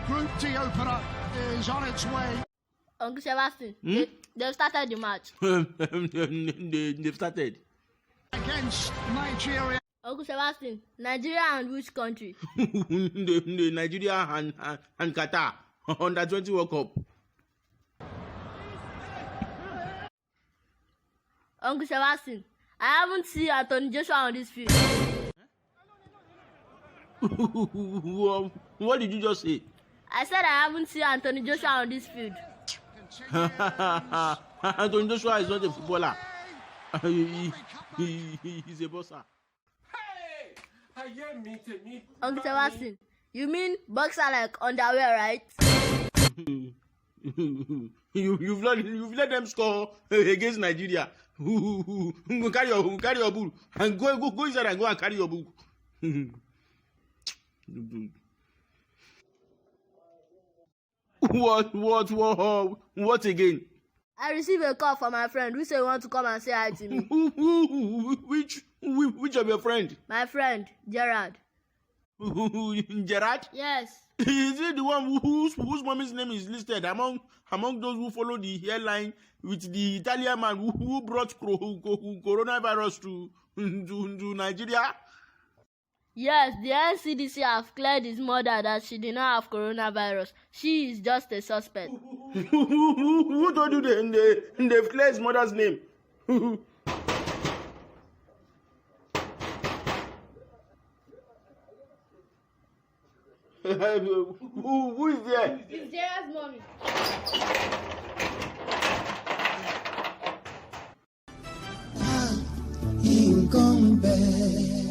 Group D opener is on its way. Uncle Sebastian, they've started the match. They've started. Against Nigeria. Uncle Sebastian, Nigeria and which country? the Nigeria and Qatar under 20 World Cup. Uncle Sebastian, I haven't seen Anthony Joshua on this field. What did you just say? I said I haven't seen Anthony Joshua on this field. Anthony Joshua is not a footballer. He's a boxer. Uncle Sebastian, you mean boxer like underwear, right? You've let them score against Nigeria. Carry your bull and go inside and go and carry your bull. What again? I received a call from my friend who said he wants to come and say hi to me. Which of your friend? My friend, Gerard. Gerard? Yes. Is it the one whose mommy's name is listed among those who follow the airline with the Italian man who brought coronavirus to Nigeria? Yes, the NCDC have cleared his mother that she did not have coronavirus. She is just a suspect. Who told you they've cleared his mother's name? Who is there? It's Gerard's mommy. He come back.